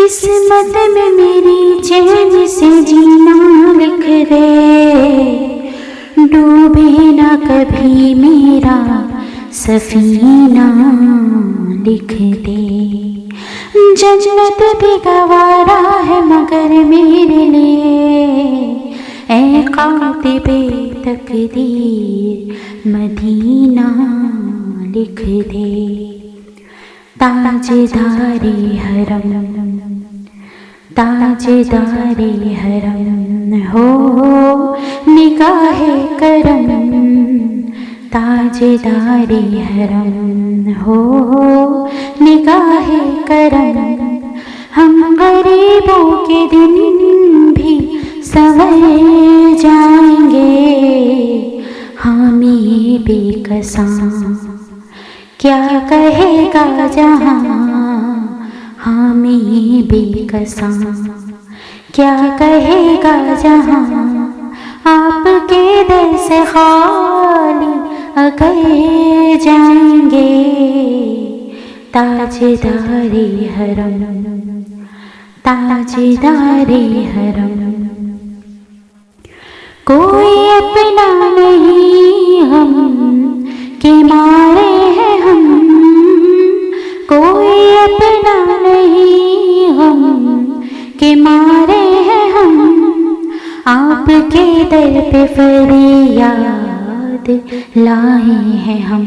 किस्मत में मेरी चैन से जीना लिख दे, डूबे ना कभी मेरा सफीना लिख दे। जन्नत भी गवारा है मगर मेरे लिए, ऐ कातिबे तकदीर मदीना लिख दे। ताजदारे हरम, ताजदारे हरम हो निगाहे करम, ताजदारे हरम हो निगाहे करम। हम गरीबों के दिन भी संवर जाएंगे, हामी बेकसां क्या कहेगा जहां, हामी बेकसां क्या कहेगा जहां। आपके दर से खाली अगर जाएंगे, ताजदारे हरम, ताजदारे हरम। कोई अपना नहीं हम के मारे हैं हम, कोई अपना नहीं हम के मारे हैं हम। आपके दर पे फरियाद लाए हैं हम,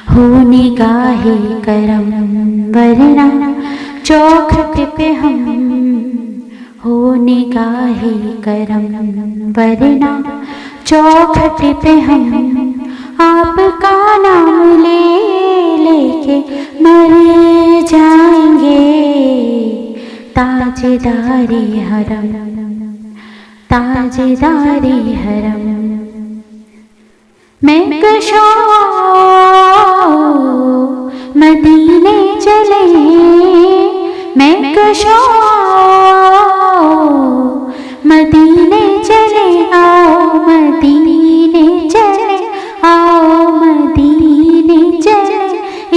हो निगाहे करम वरना चौखट पे हम, हो निगाहे करम वरना चौखट पे हम। आपका नाम ले लेके मर जाएंगे, ताजदारे हरम, ताजदारे हरम। मैं कशा मदीने चले, मैं कशा मदीने चले, आओ मदीने चले, आओ मदीने चले,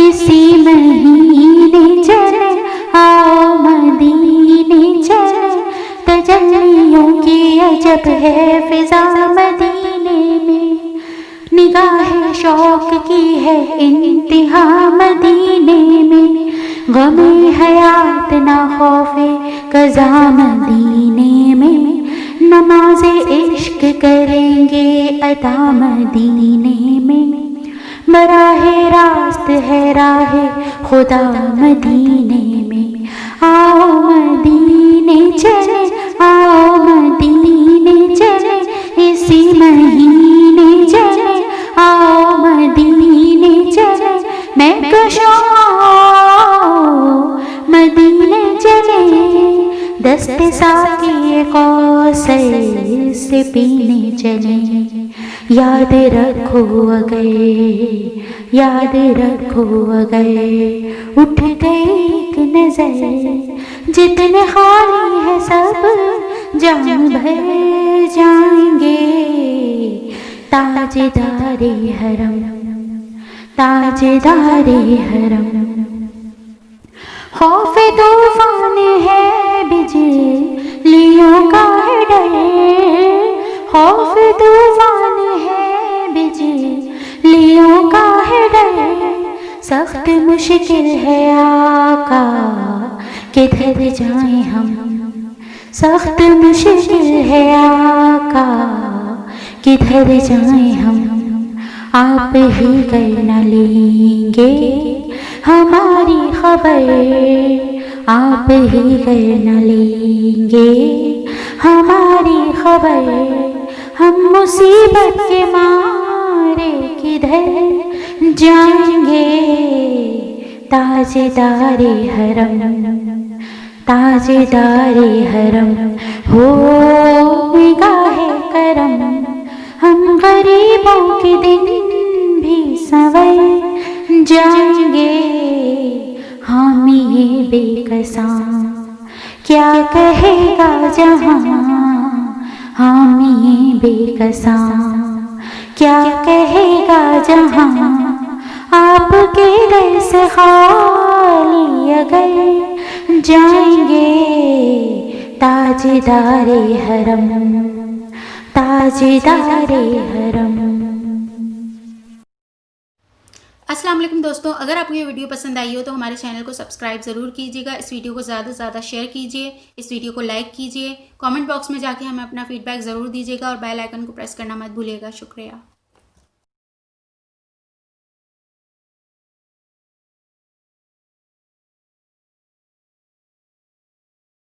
इसी महीने चले, आओ मदीने चले। तजल्लियों की अजब है फिजा मदीने में, निगाहे शौक की है इंतहा मदीने में। गमे हयात ना खौफे कज़ा मदीने में, नमाज़े इश्क करेंगे अदा मदीने में। बराहे रास्त है राहे खुदा मदीने में, आओ मदीने चले, आओ मदीने चले, इसी महीने चले, आओ मदीने चले। मैं कशा मदीने चले, दस्ते साक़ी कौसर से पीने चले। याद रखो अगर, याद रखो अगर उठ गई एक नजर, जितने खाली है सब जान भर जाएंगे। ताजदारे हरम, ताजदारे हरम। खौफ तूफान है बिजलियों का है डर, खौफ तूफान है बिजलियों का है डर। सख्त मुश्किल है आका किधर जाएं हम, सख्त मुश्किल है आका किधर जाएं हम। आप ही कर न लेंगे हमारी खबर, आप ही कर न लेंगे हमारी खबर। हम मुसीबत के मारे किधर जाएंगे, ताजदारे हरम, ताजदारे हरम हो निगाहे करम। हम गरीबों के दिन भी संवर जाएंगे, हामी बेकसां क्या कहेगा जहां, हामी बेकसां क्या कहेगा जहां। आपके दर से खाली अगर जाएंगे ताजदारे हरम, ताजदारे हरम। अस्सलाम वालेकुम दोस्तों, अगर आपको ये वीडियो पसंद आई हो तो हमारे चैनल को सब्सक्राइब ज़रूर कीजिएगा। इस वीडियो को ज़्यादा से ज़्यादा शेयर कीजिए, इस वीडियो को लाइक कीजिए, कमेंट बॉक्स में जाके हमें अपना फीडबैक ज़रूर दीजिएगा और बेल आइकन को प्रेस करना मत भूलिएगा। शुक्रिया।